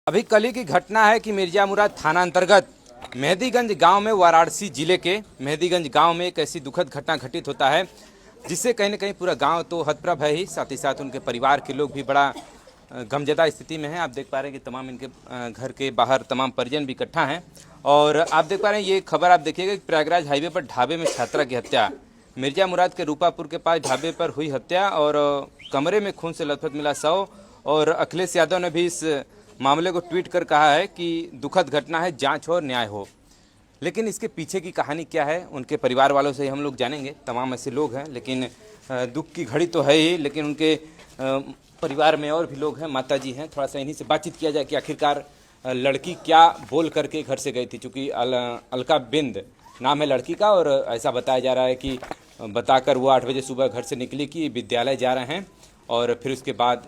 अभी कल ही की घटना है कि मिर्जा मुराद थाना अंतर्गत मेहदीगंज गांव में वाराणसी जिले के मेहदीगंज गांव में एक ऐसी दुखद घटना घटित होता है जिससे कहीं ना कहीं पूरा गांव तो हतप्रभ है ही, साथ ही साथ उनके परिवार के लोग भी बड़ा गमजदा स्थिति में हैं। आप देख पा रहे हैं कि तमाम इनके घर के बाहर तमाम परिजन भी इकट्ठा हैं और आप देख पा रहे हैं ये खबर आप देखिएगा कि प्रयागराज हाईवे पर ढाबे में छात्रा की हत्या, मिर्जा मुराद के रूपापुर के पास ढाबे पर हुई हत्या और कमरे में खून से लथपथ मिला शव। और अखिलेश यादव ने भी इस मामले को ट्वीट कर कहा है कि दुखद घटना है, जांच हो और न्याय हो। लेकिन इसके पीछे की कहानी क्या है उनके परिवार वालों से हम लोग जानेंगे। तमाम ऐसे लोग हैं, लेकिन दुख की घड़ी तो है ही, लेकिन उनके परिवार में और भी लोग हैं, माता जी हैं। थोड़ा सा इन्हीं से बातचीत किया जाए कि आखिरकार लड़की क्या बोल करके घर से गई थी, चूँकि अलका बिंद नाम है लड़की का और ऐसा बताया जा रहा है कि बताकर वो 8 बजे सुबह घर से निकली कि विद्यालय जा रहे हैं और फिर उसके बाद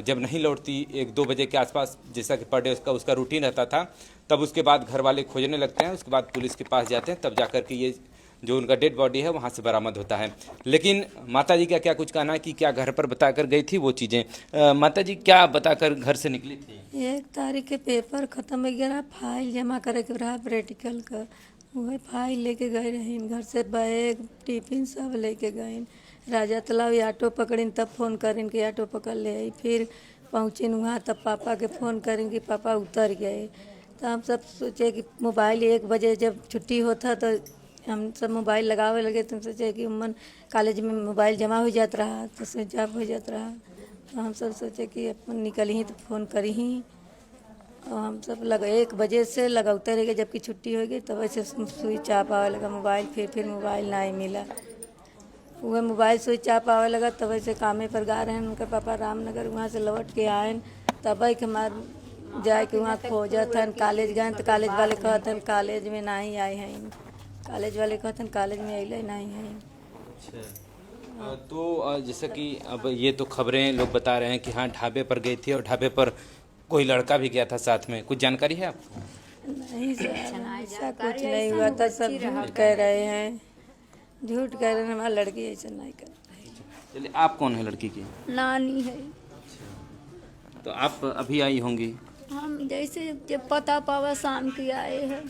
जब नहीं लौटती 1-2 बजे के आसपास, जैसा कि पर डे उसका रूटीन रहता था, तब उसके बाद घर वाले खोजने लगते हैं। उसके बाद पुलिस के पास जाते हैं, तब जाकर के ये जो उनका डेड बॉडी है वहाँ से बरामद होता है। लेकिन माता जी का क्या कुछ कहना है कि क्या घर पर बताकर गई थी वो चीज़ें। माता जी क्या बताकर घर से निकली थी? 1 तारीख के पेपर ख़त्म हो गया, फाइल जमा करे के रहा प्रैक्टिकल का, वही फाइल लेके गए रहीन। घर से बैग टिफिन सब लेके गए। राजा तालाब ऑटो पकड़िन, तब फ़ोन करिन कि ऑटो पकड़ ले आई। फिर पहुँचिन वहाँ, तब पापा के फ़ोन करिन कि पापा उतर गए। तो हम सब सोचे कि मोबाइल 1 बजे जब छुट्टी होता तो हम सब मोबाइल लगावे लगे। तो सोचे कि उमन कॉलेज में मोबाइल जमा हो जाता रहा, तो स्विच ऑफ हो जाता रहा। तो हम सब सोचे कि अपन निकल ही तो फ़ोन करी ही। और हम सब 1 बजे से लगाते रह गए, जबकि छुट्टी हो गई। तो वैसे स्विच ऑफ आवे लगा मोबाइल। फिर मोबाइल नहीं मिला, वह मोबाइल स्विच ऑफ आवे लगा। तो वैसे कामे पर गा रहे हैं उनके पापा रामनगर, वहाँ से लौट के आए। तब एक हमार जाए के वहाँ खोजत हन। कॉलेज गए तो कॉलेज वाले कहते हैं कॉलेज में नहीं आए हैं। कॉलेज वाले कहते हैं कॉलेज में अले नहीं हैं। तो जैसे कि अब ये तो खबरें लोग बता रहे हैं कि हाँ ढाबे पर गई थी और ढाबे पर कोई लड़का भी गया था साथ में, कुछ जानकारी है आपको? नहीं सर, ऐसा कुछ नहीं हुआ था, सब झूठ कह रहे हैं, झूठ कह रहे हैं। हमारी लड़की ऐसा नहीं कर रही। चलिए, आप कौन है लड़की की? नानी है। तो आप अभी आई होंगी? हम जैसे जब पता पावा शाम की आए हैं,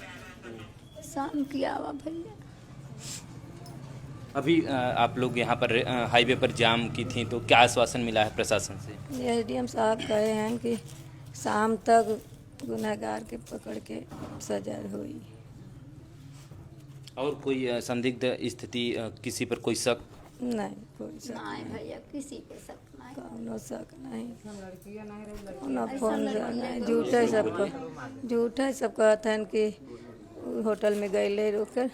शाम की आवा भैया। अभी आप लोग यहाँ पर हाईवे पर जाम की थी, तो क्या आश्वासन मिला है प्रशासन से? एसडीएम साहब कहे हैं कि शाम तक गुनहगार के पकड़ के सजा हुई। और कोई संदिग्ध स्थिति, किसी पर कोई शक? नहीं, कोई शक नहीं भैया, किसी पे शक नहीं। कौनो शक नहीं, कौनो फोन नहीं, झूठ है सबको, झूठ है। सब कहते हैं कि होटल में गए ले रोकर,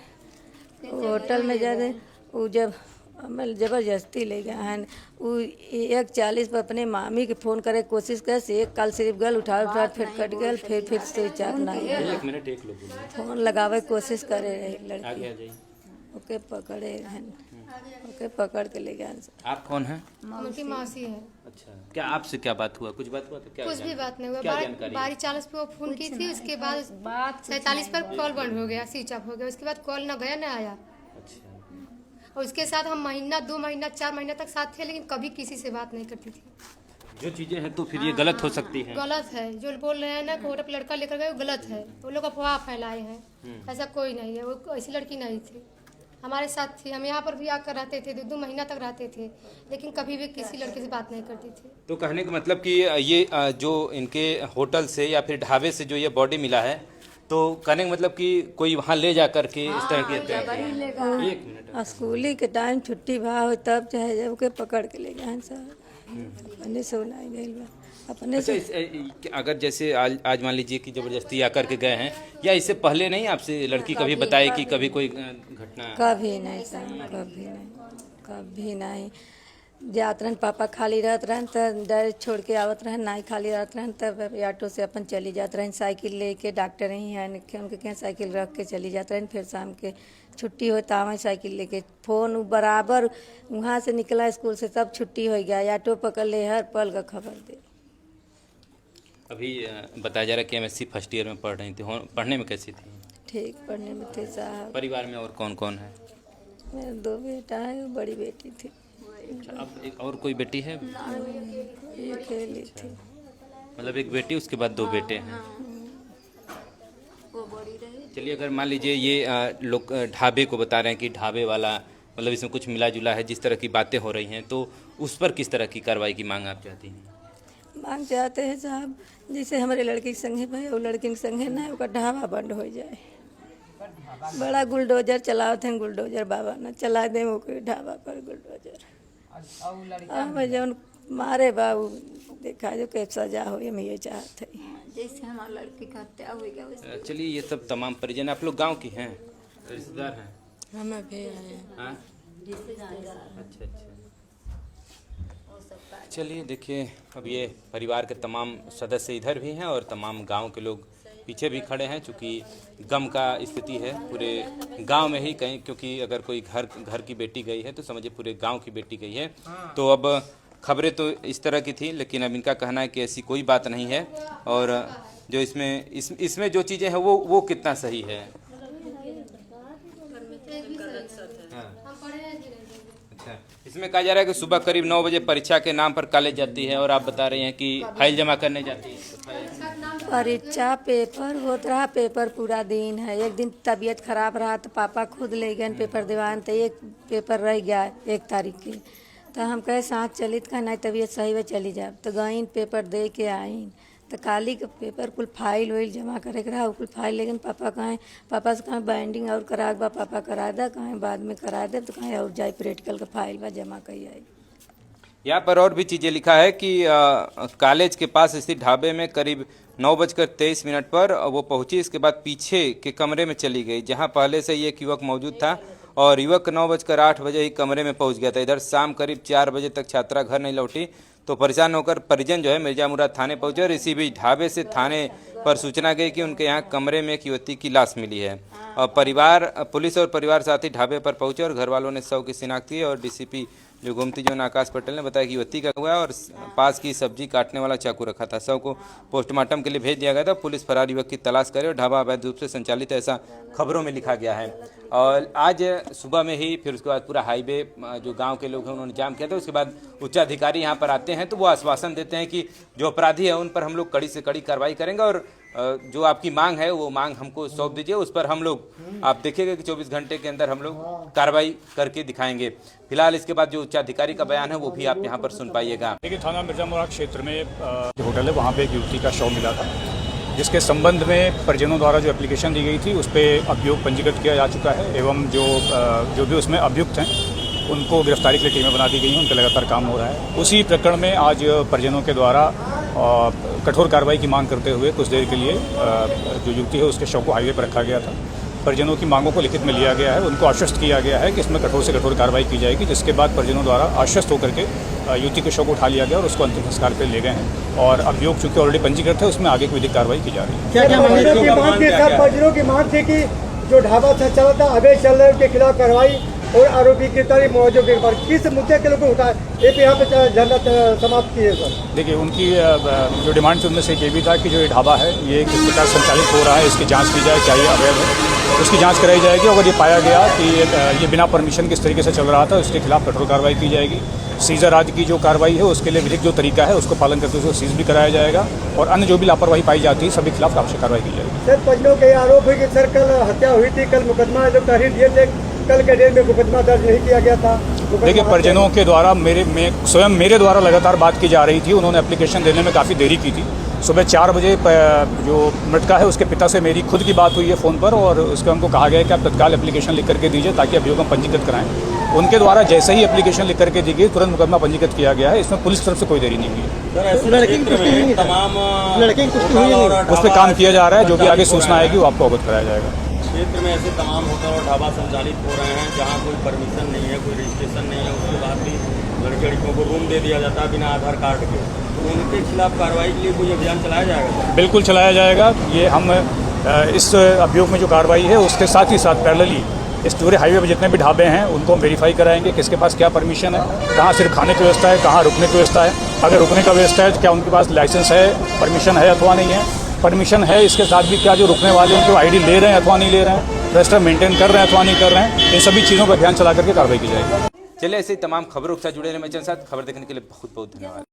होटल में जा रहे वो जब हमें ज़बरदस्ती ले गए हैं। वो 1:40 पर अपने मामी के फ़ोन करे कोशिश करे से, एक कल सिर्फ गल उठा फिर कट गल, फिर स्विच ऑफ नहीं। 1 मिनट, एक लोग फ़ोन लगावे कोशिश करे रही लड़की, ओके पकड़े हैं, ओके पकड़ के ले गए। आप कौन हैं? उनकी मौसी है। अच्छा, क्या आपसे क्या बात हुआ? कुछ बात हुआ तो क्या? कुछ भी बात नहीं हुआ। क्या जानकारी? 12:40 पे वो फोन की थी, उसके बाद 47 पर कॉल बंद हो गया, स्विच ऑफ हो गया। उसके बाद कॉल ना गया ना आया। अच्छा, और उसके साथ हम महीना 2 महीना 4 महीना तक साथ थे, लेकिन कभी किसी से बात नहीं करती थी। जो चीजें हैं तो फिर ये गलत हो सकती हैं। गलत है जो बोल रहे हैं ना कि होटल पे लड़का लेकर गए, वो गलत है। वो लोग अफवाह फैलाए हैं, ऐसा कोई नहीं है। वो ऐसी लड़की नहीं थी, हमारे साथ थी। हम यहाँ पर भी आकर रहते थे, 2 महीना तक रहते थे, लेकिन कभी भी किसी लड़के से बात नहीं करती थी। तो कहने का मतलब कि ये जो इनके होटल से या फिर ढाबे से जो ये बॉडी मिला है, तो कहने का मतलब कि कोई वहाँ ले जा करके इस तरह की हत्या की है। 1 मिनट, स्कूली के टाइम छुट्टी भा हो तब चाहे जब के पकड़ के ले गए सर, अपने से नहीं गई बा अपने अच्छा, से। अगर जैसे आज मान लीजिए कि ज़बरदस्ती आकर के गए हैं, या इससे पहले नहीं आपसे लड़की कभी बताई कि कभी कोई घटना? कभी नहीं सर, कभी नहीं, कभी नहीं। जात रहन पापा खाली रहत रहन तो डायरेक्ट छोड़ के आवत रहन, नहीं खाली रहत रहन तब ऑटो से अपन चली जात रहन। साइकिल लेके डॉक्टर ही हैं उनके क्या साइकिल रख के चली जात रहन। फिर शाम के छुट्टी हो तावे साइकिल लेके फ़ोन बराबर वहाँ से निकला स्कूल से, तब छुट्टी हो गया, ऑटो पकड़ ले, हर पल का खबर दे। अभी बताया जा रहा है कि एमएससी फर्स्ट ईयर में पढ़ रही थी, पढ़ने में कैसी थी? ठीक पढ़ने में थे साहब। परिवार में और कौन कौन है? मेरे 2 बेटा है, बड़ी बेटी थी। अच्छा, अब एक और कोई बेटी है? ये खेली थी। मतलब एक बेटी उसके बाद 2 बेटे हैं। वो बड़ी रही। चलिए, अगर मान लीजिए ये लोग ढाबे को बता रहे हैं कि ढाबे वाला मतलब इसमें कुछ मिला जुला है, जिस तरह की बातें हो रही हैं, तो उस पर किस तरह की कार्रवाई की मांग आप चाहती हैं? मांग चाहते हैं साहब, जैसे हमारे लड़के के संगे भाई और लड़की के संगे ना ओकर ढाबा बंद हो जाए। बड़ा गुलडोजर चलावत हैं, गुलडोजर बाबा ना चला दे ओके ढाबा पर गुलडोजर। अब जौन मारे बाबू देखा जो के सजा हो, हम ये चाहते हैं। जैसे हमारी लड़की का हत्या हुई है वैसे। चलिए, ये सब तमाम परिजन आप लोग गांव की हैं, रिश्तेदार हैं? हम अभी आए हैं। हाँ, अच्छा। चलिए, देखिए, अब ये परिवार के तमाम सदस्य इधर भी हैं और तमाम गांव के लोग पीछे भी खड़े हैं, चूँकि गम का स्थिति है पूरे गांव में ही कहीं, क्योंकि अगर कोई घर की बेटी गई है तो समझिए पूरे गांव की बेटी गई है। तो अब खबरें तो इस तरह की थी, लेकिन अब इनका कहना है कि ऐसी कोई बात नहीं है, और जो इसमें जो चीज़ें हैं वो कितना सही है। अच्छा, इसमें कहा जा रहा है कि सुबह करीब 9 बजे परीक्षा के नाम पर कॉलेज जाती है, और आप बता रहे हैं कि फाइल जमा करने जाती है। परीक्षा पेपर होता रहा, पेपर पूरा दिन है। एक दिन तबीयत खराब रहा तो पापा खुद ले गए पेपर दिवान, तो एक पेपर रह गया 1 तारीख के, तो हम कहे साथ चली तो नहीं तबीयत सही हुई चली जाए, तो गईन पेपर दे के आईन, तो काली के पेपर कुल फाइल वाइल जमा करे के रहा, कुल फाइल लेकिन पापा से कहें बाइंडिंग और करा बा, पापा करा दे, कहें बाद में करा दे, तो कहें और जाए प्रैक्टिकल का फाइल बा जमा कर आई। यहाँ पर और भी चीज़ें लिखा है कि कॉलेज के पास स्थित ढाबे में करीब 9:23 पर वो पहुंची। इसके बाद पीछे के कमरे में चली गई, जहां पहले से ही एक युवक मौजूद था, और युवक 9:08 ही कमरे में पहुंच गया था। इधर शाम करीब 4 बजे तक छात्रा घर नहीं लौटी, तो परेशान होकर परिजन जो है मिर्जा मुराद थाने पहुंचे, और इसी बीच ढाबे से थाने पर सूचना गई कि उनके यहाँ कमरे में एक युवती की लाश मिली है। और पुलिस और परिवार साथी ढाबे पर पहुंचे और घर वालों ने शव की शिनाख्त की, और डीसीपी जो गोमती जोन आकाश पटेल ने बताया कि युवती का हुआ है और पास की सब्जी काटने वाला चाकू रखा था। शव को पोस्टमार्टम के लिए भेज दिया गया था। पुलिस फरार युवक की तलाश करे और ढाबा अवैध रूप से संचालित, ऐसा खबरों में लिखा गया है। और आज सुबह में ही फिर उसके बाद पूरा हाईवे जो गांव के लोग हैं उन्होंने जाम किया था। उसके बाद उच्चाधिकारी यहां पर आते हैं तो वो आश्वासन देते हैं कि जो अपराधी है उन पर हम लोग कड़ी से कड़ी कार्रवाई करेंगे, और जो आपकी मांग है वो मांग हमको सौंप दीजिए, उस पर हम लोग आप देखिएगा कि 24 घंटे के अंदर हम लोग कार्रवाई करके दिखाएंगे। फिलहाल इसके बाद जो उच्चाधिकारी का बयान है वो भी आप यहाँ पर सुन पाइएगा। देखिए, थाना मिर्जा मुराद क्षेत्र में जो होटल है वहाँ पे एक युवती का शव मिला था, जिसके संबंध में परिजनों द्वारा जो एप्लीकेशन दी गई थी उस पर अभियोग पंजीकृत किया जा चुका है, एवं जो भी उसमें अभियुक्त हैं उनको गिरफ्तारी के लिए टीमें बना दी गई हैं, उन पर लगातार काम हो रहा है। उसी प्रकरण में आज परिजनों के द्वारा कठोर कार्रवाई की मांग करते हुए कुछ देर के लिए जो युवती है उसके शव को हाईवे पर रखा गया था। परिजनों की मांगों को लिखित में लिया गया है, उनको आश्वस्त किया गया है कि इसमें कठोर से कठोर कार्रवाई की जाएगी, जिसके बाद परिजनों द्वारा आश्वस्त होकर के युवती के शव को उठा लिया गया और उसको अंतिम संस्कार पे ले गए हैं, और अभियोग चूंकि ऑलरेडी पंजीकृत है उसमें आगे की विधिक कार्रवाई की जा रही है। परिजनों की मांग थी कि जो ढाबा चला था अवैध चल रहा है उसके खिलाफ कार्रवाई, और आरोपी की तारीफ मुआवजे के बाद किस मुद्दे के लोग उठाए एक यहाँ पे झंडा समाप्त किए सर। देखिए, उनकी जो डिमांड थी उनमें से ये भी था कि जो ये ढाबा है ये किस प्रकार संचालित हो रहा है, इसकी जांच की जाए, क्या ये अवैध है, उसकी जांच कराई जाएगी। अगर ये पाया गया कि ये बिना परमिशन किस तरीके से चल रहा था उसके खिलाफ कठोर कार्रवाई की जाएगी। सीजर आदि की जो कार्रवाई है उसके लिए विधिक जो तरीका है उसको पालन करते हुए सीज भी कराया जाएगा, और अन्य जो भी लापरवाही पाई जाती है सभी खिलाफ आवश्यक कार्रवाई की जाएगी। सर, परिजनों के आरोप है कि सर कल हत्या हुई थी, कल मुकदमा जो तहरीर दिए थे, कल के डेट में मुकदमा दर्ज नहीं किया गया था। देखिए, परिजनों के द्वारा स्वयं मेरे द्वारा लगातार बात की जा रही थी। उन्होंने एप्लीकेशन देने में काफ़ी देरी की थी। सुबह 4 बजे जो मृतका है उसके पिता से मेरी खुद की बात हुई है फ़ोन पर, और उसके उनको कहा गया कि आप तत्काल एप्लीकेशन लिख करके दीजिए ताकि अभियोग हम पंजीकृत कराएं। उनके द्वारा जैसे ही एप्लीकेशन लिख करके दी गई तुरंत मुकदमा पंजीकृत किया गया है। इसमें पुलिस तरफ से कोई देरी नहीं हुई है। उस पर काम किया जा रहा है, जो भी आगे सूचना आएगी वो आपको अवगत कराया जाएगा। क्षेत्र में ऐसे तमाम होटल और ढाबा संचालित हो रहे हैं जहां कोई परमिशन नहीं है, कोई रजिस्ट्रेशन नहीं है, उसके बाद भी लड़कियों को रूम दे दिया जाता है बिना आधार कार्ड के, तो उनके खिलाफ कार्रवाई के लिए कोई अभियान चलाया जाएगा? बिल्कुल चलाया जाएगा। ये हम इस अभियोग में जो कार्रवाई है उसके साथ ही साथ पैरेलली इस पूरे हाईवे पर जितने भी ढाबे हैं उनको हम वेरीफाई कराएंगे, किसके पास क्या परमिशन है, कहाँ सिर्फ खाने की व्यवस्था है, कहाँ रुकने की व्यवस्था है। अगर रुकने का व्यवस्था है तो क्या उनके पास लाइसेंस है, परमिशन है अथवा नहीं है, परमिशन है इसके साथ भी क्या जो रुकने वाले उनको आईडी ले रहे हैं अथवा नहीं ले रहे हैं, रजिस्टर मेंटेन कर रहे हैं अथवा नहीं कर रहे हैं, इन सभी चीज़ों पर ध्यान चला करके कार्रवाई की जाएगी। चलिए, ऐसे ही तमाम खबरों के साथ जुड़े रहने में चैनल साथ खबर देखने के लिए बहुत बहुत धन्यवाद।